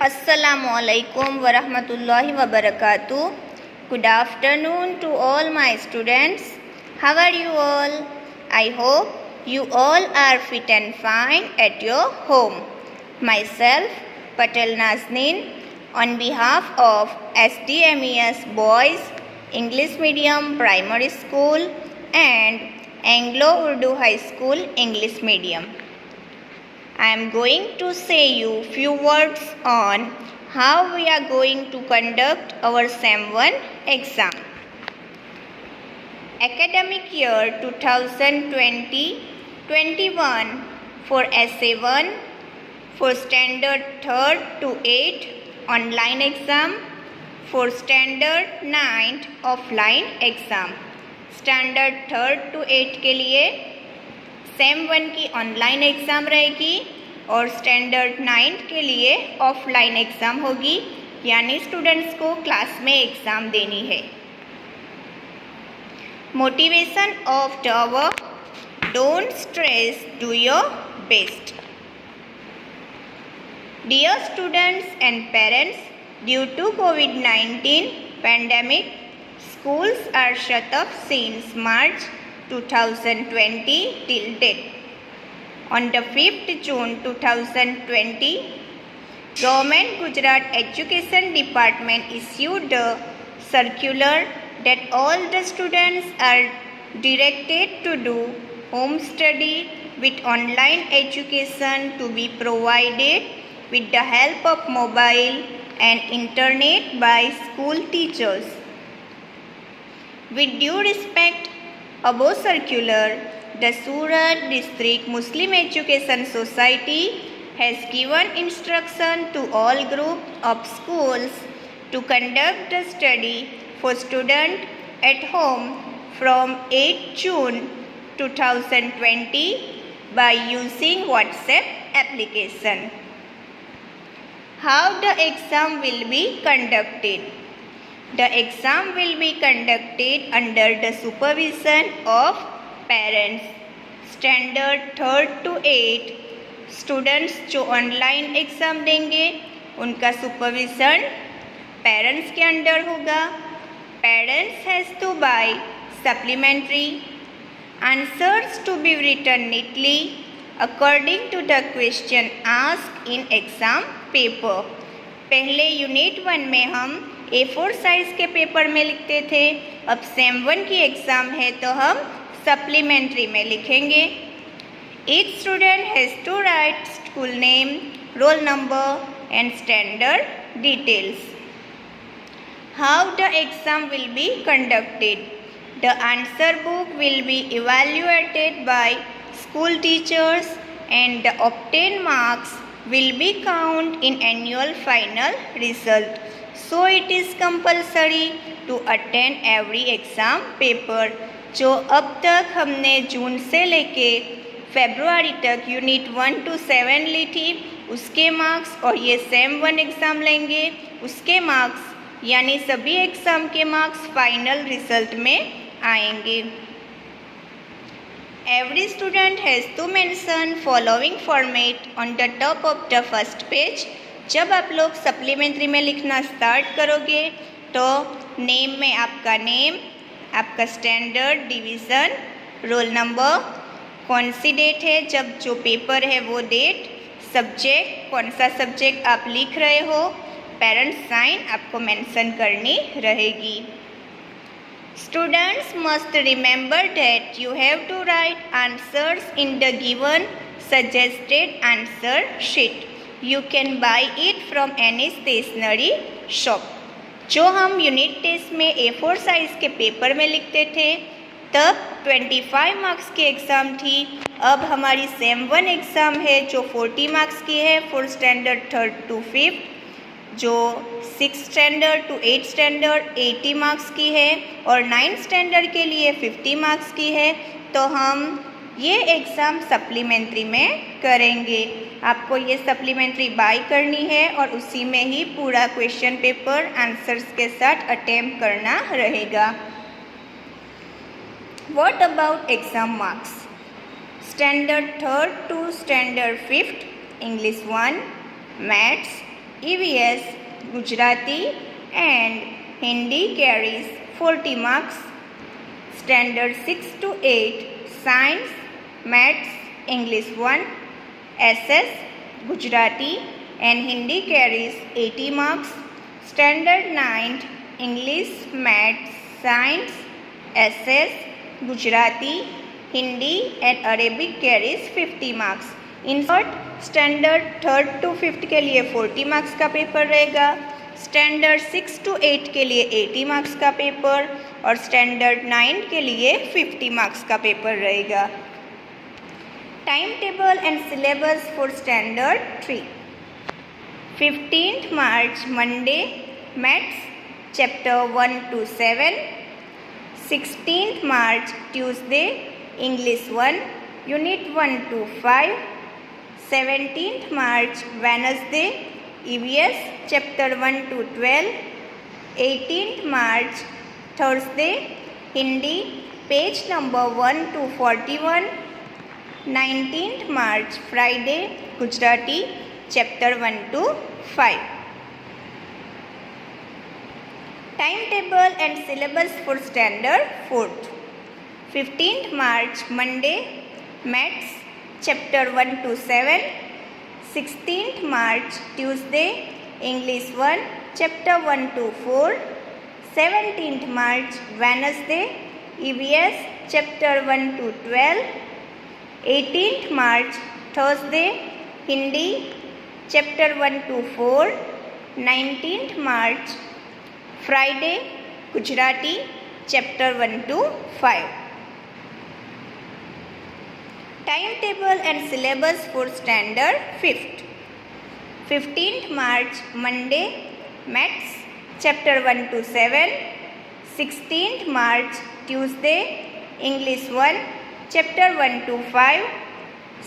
Assalamualaikum warahmatullahi wabarakatuh. Good afternoon to all my students. How are you all? I hope you all are fit and fine at your home. Myself, Patel Nazneen, on behalf of SDMES Boys English Medium Primary School and Anglo-Urdu High School English Medium, I am going to say you few words on how we are going to conduct our SEM 1 exam. Academic year 2020-21 for Essay 1 for Standard 3rd to 8 online exam, for Standard 9th offline exam. Standard 3rd to 8 के लिए SEM 1 की online exam रहेगी और standard 9 के लिए offline exam होगी, यानी students को क्लास में एग्ज़ाम देनी है. Motivation of the work, don't stress, do your best. Dear students and parents, due to COVID-19 pandemic, schools are shut off since March 2020 till date. On the 5th June 2020, Government Gujarat Education Department issued a circular that all the students are directed to do home study with online education to be provided with the help of mobile and internet by school teachers. With due respect, above circular, the Surat District Muslim Education Society has given instruction to all groups of schools to conduct the study for students at home from 8 June 2020 by using WhatsApp application. How the exam will be conducted? The exam will be conducted under the supervision of parents. Standard 3rd to 8 students जो online exam देंगे उनका supervision parents के under होगा. Parents has to buy supplementary answers to be written neatly according to the question asked in exam paper. पहले unit 1 में हम A4 size के paper में लिखते थे, अब SEM 1 की एग्ज़ाम है तो हम सप्लीमेंट्री में लिखेंगे. Each student has to write school name, roll number and standard details. How the exam will be conducted? The answer book will be evaluated by school teachers and the obtained marks will be counted in annual final result. So it is compulsory to attend every exam paper. जो अब तक हमने जून से लेके फरवरी तक unit 1 to 7 ली थी उसके marks और ये SEM 1 एग्ज़ाम लेंगे उसके मार्क्स, यानी सभी एग्ज़ाम के मार्क्स फाइनल रिजल्ट में आएंगे. Every student has to mention following format on the top of the first page. जब आप लोग सप्लीमेंट्री में लिखना स्टार्ट करोगे तो नेम में आपका नेम, आपका स्टैंडर्ड, डिवीज़न, रोल नंबर, कौन सी डेट है जब जो पेपर है वो डेट, सब्जेक्ट कौन सा सब्जेक्ट आप लिख रहे हो, पेरेंट्स साइन आपको मेंशन करनी रहेगी. Students must remember that you have to write answers in the given suggested answer sheet. You can buy it from any stationery shop. जो हम यूनिट टेस्ट में A4 साइज़ के पेपर में लिखते थे तब 25 मार्क्स की एग्ज़ाम थी. अब हमारी SEM 1 एग्ज़ाम है जो 40 मार्क्स की है for standard 3rd to 5th, जो 6 स्टैंडर्ड टू 8 स्टैंडर्ड 80 मार्क्स की है और 9 स्टैंडर्ड के लिए 50 मार्क्स की है. तो हम ये एग्ज़ाम सप्लीमेंट्री में करेंगे. आपको ये सप्लीमेंट्री बाय करनी है और उसी में ही पूरा क्वेश्चन पेपर आंसर्स के साथ अटेम्प्ट करना रहेगा. What about exam marks? Standard 3rd to Standard 5th, English 1, Maths, EVS, Gujarati and Hindi carries 40 marks. Standard 6 to 8, Science, Maths, English 1, SS, Gujarati and Hindi carries 80 marks. Standard 9, English, Maths, Science, SS, Gujarati, Hindi and Arabic carries 50 marks. In short standard 3rd to 5th के लिए 40 marks का paper रहेगा, standard 6 to 8 के लिए 80 marks का paper और standard 9 के लिए 50 मार्क्स का पेपर रहेगा। Time table and syllabus for standard 3। 15th March Monday maths chapter 1 to 7। 16th March Tuesday English 1 unit 1 to 5। 17th March Wednesday EVS chapter 1 to 12। 18th March Thursday Hindi page number 1 to 41। 19th March Friday Gujarati chapter 1 to 5। Time table and syllabus for standard 4th। 15th March Monday maths chapter 1 to 7। 16th March Tuesday English 1 chapter 1 to 4। 17th March Wednesday EVS chapter 1 to 12। 18th March Thursday Hindi chapter 1 to 4। 19th March Friday Gujarati chapter 1 to 5। Time table and syllabus for standard 5th। 15th March Monday maths chapter 1 to 7। 16th March Tuesday English 1 chapter 1 to 5।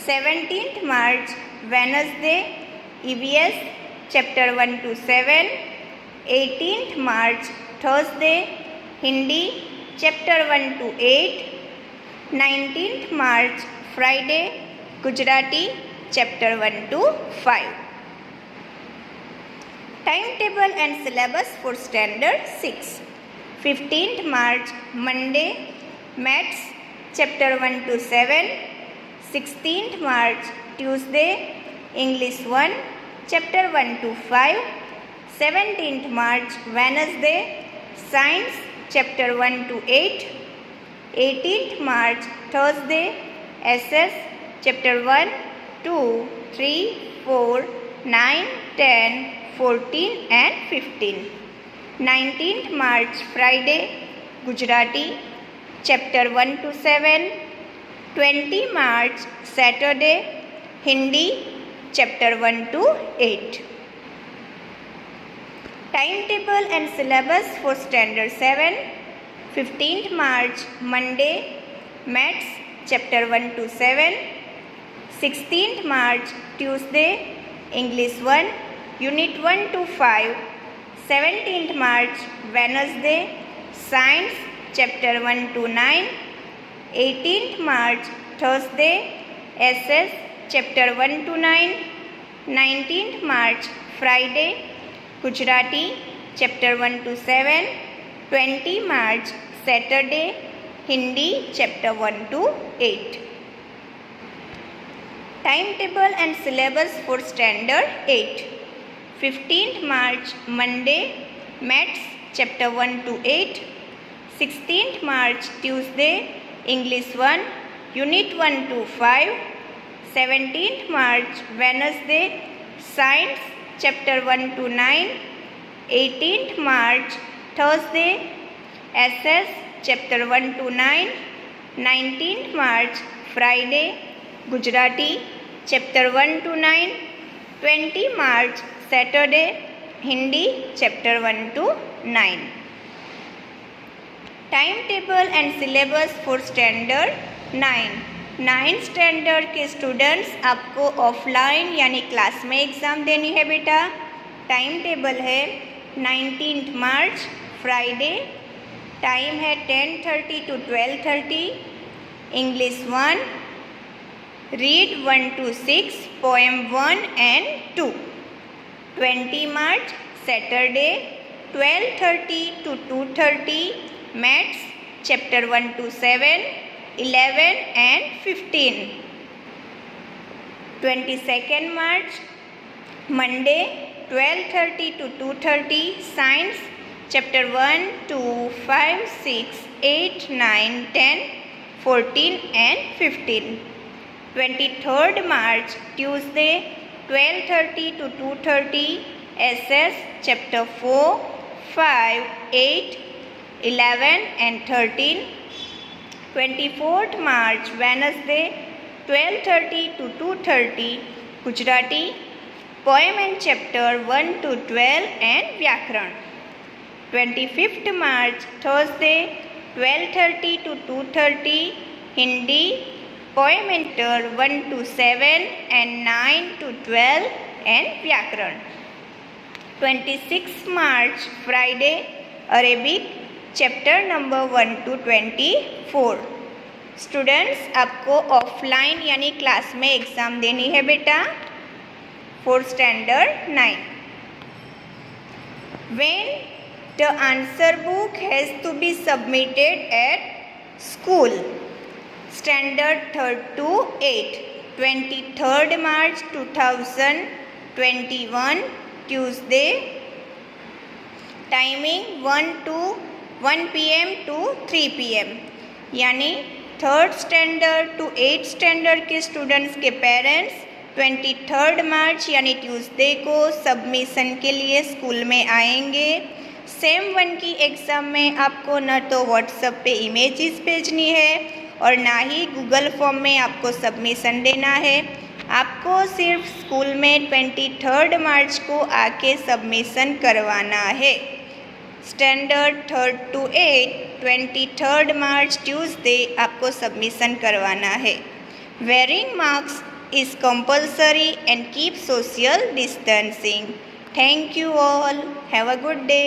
17th March Wednesday EVS chapter 1 to 7। 18th March Thursday Hindi chapter 1 to 8। 19th March Friday Gujarati chapter 1 to 5। Time table and syllabus for standard 6। 15th March Monday maths chapter 1 to 7। 16th March Tuesday English 1 chapter 1 to 5। 17th March Wednesday science chapter 1 to 8। 18th March Thursday SS chapter 1, 2, 3, 4, 9, 10, 14 and 15। 19th March Friday Gujarati chapter 1 to 7। 20 March Saturday Hindi chapter 1 to 8। Timetable and syllabus for standard 7। 15th March Monday Maths chapter 1 to 7। 16th March Tuesday English 1 unit 1 to 5। 17th March Wednesday Science chapter 1 to 9। 18th March Thursday SS chapter 1 to 9। 19th March Friday Gujarati chapter 1 to 7। 20 March Saturday Hindi chapter 1 to 8। Timetable and syllabus for standard 8। 15th March Monday Maths chapter 1 to 8। 16th March Tuesday English 1 unit 1 to 5। 17th March Wednesday Science chapter 1 to 9। 18th March Thursday SS chapter 1 to 9। 19th March Friday Gujarati chapter 1 to 9। 20 March Saturday Hindi chapter 1 to 9। Timetable and syllabus for standard 9। 9th standard के students आपको offline यानी class में exam देनी है बेटा। Time table है 19th मार्च Friday, time है 10:30 to 12:30। English 1, read 1 to 6, poem 1 and 2। 20 March Saturday 12:30 to 2:30 Maths chapter 1 to 7, 11 and 15. 22nd March Monday 12:30 to 2:30 Science chapter 1, 2, 5, 6, 8, 9, 10, 14 and 15. 23rd March Tuesday 12:30 to 2:30 SS chapter 4, 5, 8, 11 and 13. 24th March Wednesday 12:30 to 2:30 Gujarati poem and chapter 1 to 12 and Vyakran. 25th March Thursday 12:30 to 2:30 Hindi poem and 1 to 7 and 9 to 12 and Vyakran. 26th March Friday Arabic chapter number 1 to 24. Students, आपको offline यानी class में exam देनी है बेटा for standard 9. When the answer book has to be submitted at school standard 3rd to 8, 23rd March 2021 Tuesday. Timing 1 PM to 3 PM. यानी 3rd standard to 8th standard के students के parents 23rd March यानी Tuesday को submission के लिए school में आएंगे. Same 1 की एग्ज़ाम में आपको न तो व्हाट्सएप पे इमेजेस भेजनी है और ना ही गूगल फॉर्म में आपको सबमिशन देना है. आपको सिर्फ स्कूल में 23rd मार्च को आके सबमिशन करवाना है. Standard 3rd to 8, 23rd March Tuesday आपको सबमिशन करवाना है. Wearing mask is compulsory and keep social distancing. Thank you all. Have a good day.